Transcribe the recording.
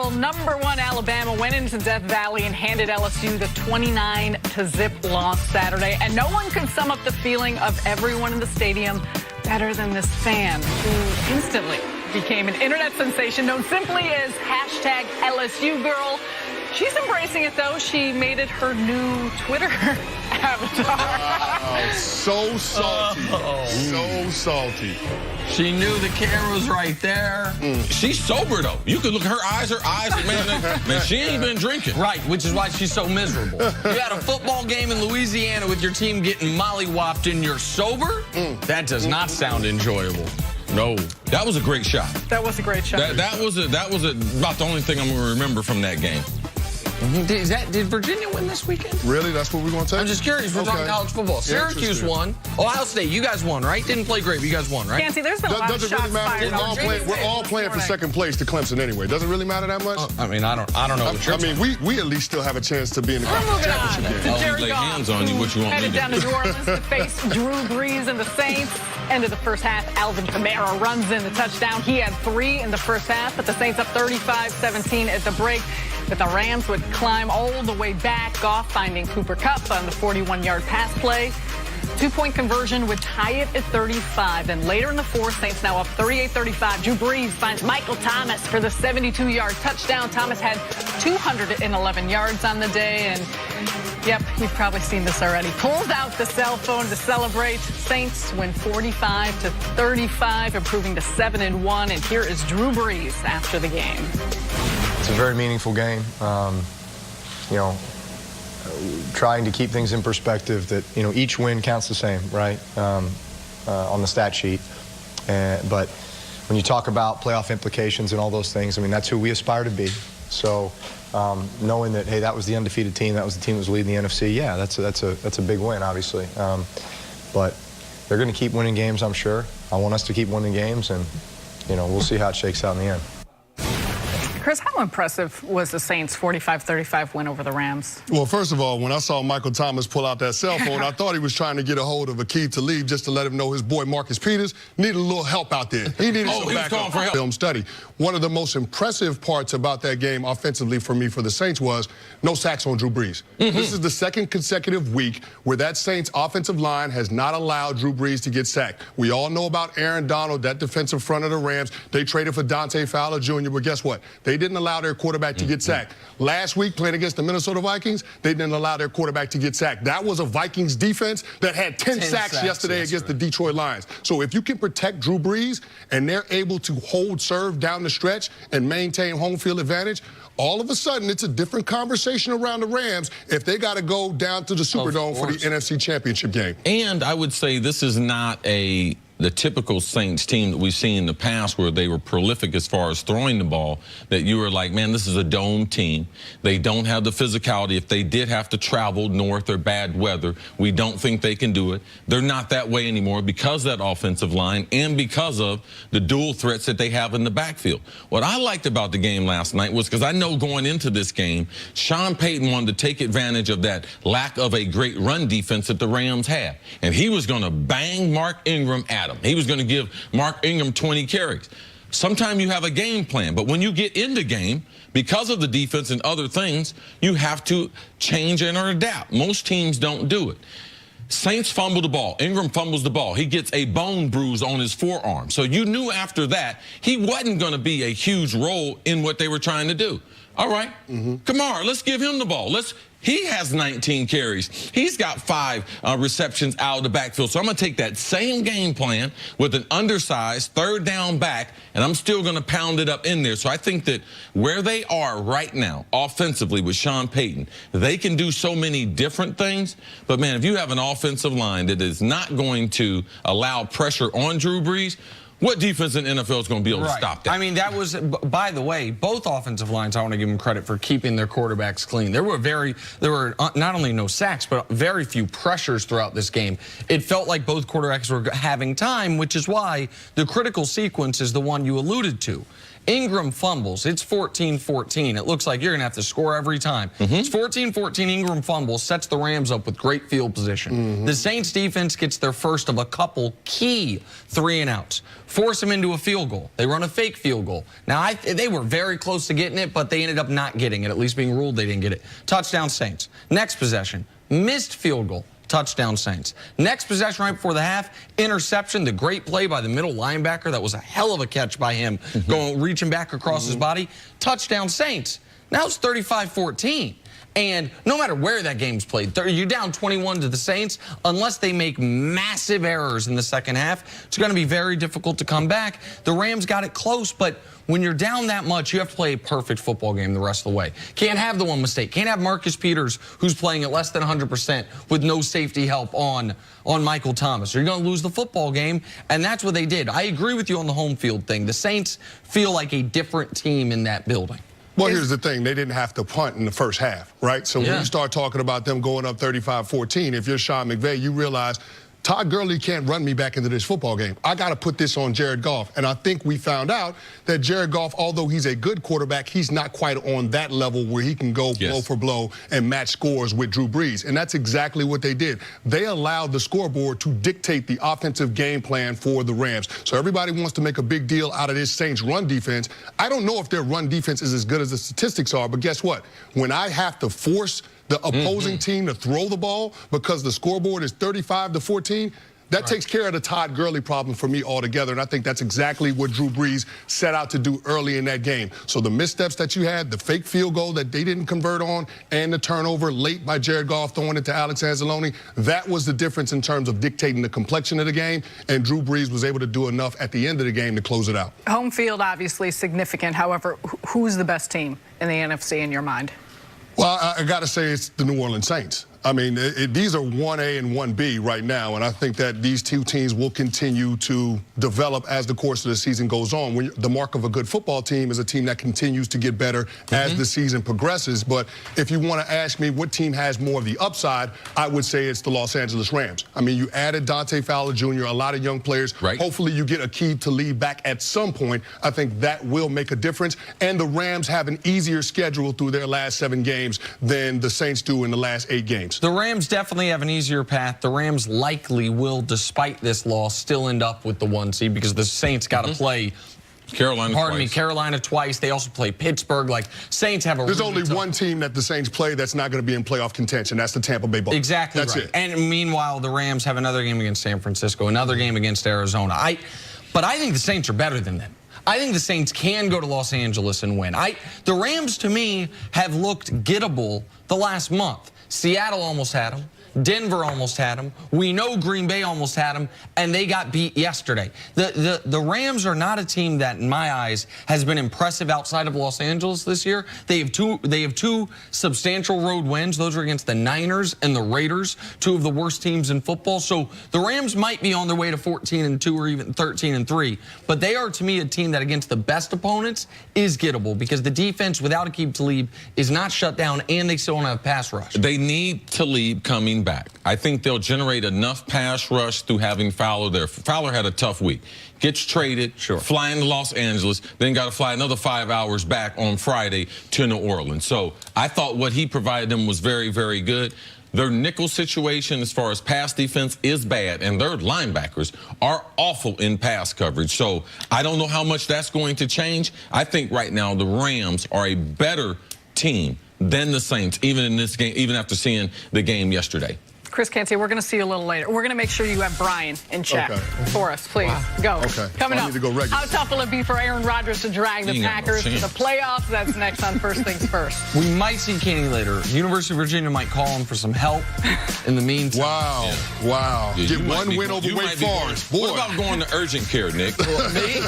literal #1 Alabama went into Death Valley and handed LSU the 29-0 loss Saturday. And no one can sum up the feeling of everyone in the stadium better than this fan, who instantly became an internet sensation known simply as #LSUGirl. She's embracing it, though. She made it her new Twitter avatar. So salty. So salty. She knew the camera was right there. She's sober, though. You could look at her eyes, man, she ain't been drinking. Right, which is why she's so miserable. You had a football game in Louisiana with your team getting mollywopped and you're sober? That does not sound enjoyable. No, that was a great shot. That was a great shot. That was about the only thing I'm going to remember from that game. Did Virginia win this weekend? Really? That's what we're going to take? I'm just curious. We're talking college football. Syracuse won. Ohio State, you guys won, right? Didn't play great, but you guys won, right? Canty, there's been a lot of shots fired. We're all playing for second place to Clemson anyway. Doesn't really matter that much? I mean, I don't know. I mean, we at least still have a chance to be in the conference championship game. Jared lay Goff, hands on you, what you want me headed to down do? to New Orleans to face Drew Brees and the Saints. End of the first half, Alvin Kamara runs in the touchdown. He had 3 in the first half, but the Saints up 35-17 at the break. But the Rams would climb all the way back. Goff finding Cooper Kupp on the 41-yard pass play. 2-point conversion would tie it at 35. Then later in the fourth, Saints now up 38-35. Drew Brees finds Michael Thomas for the 72-yard touchdown. Thomas had 211 yards on the day. And, yep, you've probably seen this already. Pulls out the cell phone to celebrate. Saints win 45-35, improving to 7-1. And here is Drew Brees after the game. It's a very meaningful game. You know, trying to keep things in perspective that, you know, each win counts the same, right, on the stat sheet. But when you talk about playoff implications and all those things, I mean, that's who we aspire to be. So knowing that, hey, that was the undefeated team, that was the team that was leading the NFC, yeah, that's a big win, obviously. But they're going to keep winning games, I'm sure. I want us to keep winning games, and, you know, we'll see how it shakes out in the end. Chris, how impressive was the Saints' 45-35 win over the Rams? Well, first of all, when I saw Michael Thomas pull out that cell phone, I thought he was trying to get a hold of Akeem Talib just to let him know his boy Marcus Peters needed a little help out there. He needed some backup. Film study. One of the most impressive parts about that game offensively for me for the Saints was no sacks on Drew Brees. This is the second consecutive week where that Saints offensive line has not allowed Drew Brees to get sacked. We all know about Aaron Donald, that defensive front of the Rams. They traded for Dante Fowler Jr., but guess what? They didn't allow their quarterback to get sacked. Last week, playing against the Minnesota Vikings, they didn't allow their quarterback to get sacked. That was a Vikings defense that had 10 sacks yesterday against the Detroit Lions. So if you can protect Drew Brees and they're able to hold serve down the stretch and maintain home field advantage, all of a sudden it's a different conversation around the Rams if they got to go down to the Superdome for the NFC Championship game. And I would say this is not the typical Saints team that we've seen in the past where they were prolific as far as throwing the ball, that you were like, man, this is a dome team. They don't have the physicality. If they did have to travel north or bad weather, we don't think they can do it. They're not that way anymore because of that offensive line and because of the dual threats that they have in the backfield. What I liked about the game last night was, because I know going into this game, Sean Payton wanted to take advantage of that lack of a great run defense that the Rams had. And he was going to bang Mark Ingram at him. He was going to give Mark Ingram 20 carries. Sometimes you have a game plan, but when you get in the game, because of the defense and other things, you have to change and or adapt. Most teams don't do it. Saints fumble the ball. Ingram fumbles the ball. He gets a bone bruise on his forearm. So you knew after that he wasn't going to be a huge role in what they were trying to do. All right, Kamara, let's give him the ball. He has 19 carries. He's got 5 receptions out of the backfield. So I'm going to take that same game plan with an undersized third down back, and I'm still going to pound it up in there. So I think that where they are right now, offensively with Sean Payton, they can do so many different things. But, man, if you have an offensive line that is not going to allow pressure on Drew Brees, what defense in the NFL is going to be able to stop that? I mean, that was, by the way, both offensive lines, I want to give them credit for keeping their quarterbacks clean. There were not only no sacks, but very few pressures throughout this game. It felt like both quarterbacks were having time, which is why the critical sequence is the one you alluded to. Ingram fumbles. It's 14-14. It looks like you're going to have to score every time. It's 14-14. Ingram fumbles, sets the Rams up with great field position. The Saints defense gets their first of a couple key 3-and-outs. Force them into a field goal. They run a fake field goal. Now, they were very close to getting it, but they ended up not getting it, at least being ruled they didn't get it. Touchdown Saints. Next possession, missed field goal. Touchdown Saints. Next possession right before the half, interception, the great play by the middle linebacker. That was a hell of a catch by him, reaching back across his body. Touchdown Saints. Now it's 35-14. And no matter where that game's played, you're down 21 to the Saints. Unless they make massive errors in the second half, it's going to be very difficult to come back. The Rams got it close, but when you're down that much, you have to play a perfect football game the rest of the way. Can't have the one mistake. Can't have Marcus Peters, who's playing at less than 100% with no safety help on Michael Thomas. You're going to lose the football game, and that's what they did. I agree with you on the home field thing. The Saints feel like a different team in that building. Well, here's the thing. They didn't have to punt in the first half, right? So when you start talking about them going up 35-14, if you're Sean McVay, you realize Todd Gurley can't run me back into this football game. I got to put this on Jared Goff. And I think we found out that Jared Goff, although he's a good quarterback, he's not quite on that level where he can go blow for blow and match scores with Drew Brees. And that's exactly what they did. They allowed the scoreboard to dictate the offensive game plan for the Rams. So everybody wants to make a big deal out of this Saints run defense. I don't know if their run defense is as good as the statistics are, but guess what? When I have to force the opposing team to throw the ball because the scoreboard is 35-14, that takes care of the Todd Gurley problem for me altogether, and I think that's exactly what Drew Brees set out to do early in that game. So the missteps that you had, the fake field goal that they didn't convert on, and the turnover late by Jared Goff throwing it to Alex Anzalone, that was the difference in terms of dictating the complexion of the game, and Drew Brees was able to do enough at the end of the game to close it out. Home field obviously significant. However, who's the best team in the NFC in your mind? Well, I got to say it's the New Orleans Saints. I mean, these are 1A and 1B right now, and I think that these two teams will continue to develop as the course of the season goes on. The mark of a good football team is a team that continues to get better as the season progresses. But if you want to ask me what team has more of the upside, I would say it's the Los Angeles Rams. I mean, you added Dante Fowler Jr., a lot of young players. Hopefully you get Aqib Talib back at some point. I think that will make a difference. And the Rams have an easier schedule through their last 7 games than the Saints do in the last 8 games. The Rams definitely have an easier path. The Rams likely will, despite this loss, still end up with the 1 seed because the Saints got to play Carolina twice. They also play Pittsburgh. Like, Saints have a There's only one team that the Saints play that's not going to be in playoff contention. That's the Tampa Bay Buccaneers. Exactly that's right. it. And meanwhile, the Rams have another game against San Francisco, another game against Arizona. But I think the Saints are better than them. I think the Saints can go to Los Angeles and win. The Rams, to me, have looked gettable the last month. Seattle almost had them. Denver almost had them. We know Green Bay almost had them, and they got beat yesterday. The Rams are not a team that, in my eyes, has been impressive outside of Los Angeles this year. They have two substantial road wins. Those are against the Niners and the Raiders, 2 of the worst teams in football. So the Rams might be on their way to 14-2 or even 13-3, but they are, to me, a team that against the best opponents is gettable because the defense without Aqib Talib is not shut down, and they still don't have pass rush. They need Talib coming back. I think they'll generate enough pass rush through having Fowler there. Fowler had a tough week. Gets traded, flying to Los Angeles, then got to fly another 5 hours back on Friday to New Orleans. So I thought what he provided them was very, very good. Their nickel situation as far as pass defense is bad, and their linebackers are awful in pass coverage. So I don't know how much that's going to change. I think right now the Rams are a better team than the Saints, even in this game, even after seeing the game yesterday. Chris Canty, we're going to see you a little later. We're going to make sure you have Brian in check for us, please. Go. Coming up, how tough will it be for Aaron Rodgers to drag the Packers to the playoffs? That's next on First Things First. We might see Kenny later. University of Virginia might call him for some help in the meantime. Wow. Get one win over Wake Forest. What about going to urgent care, Nick? Me?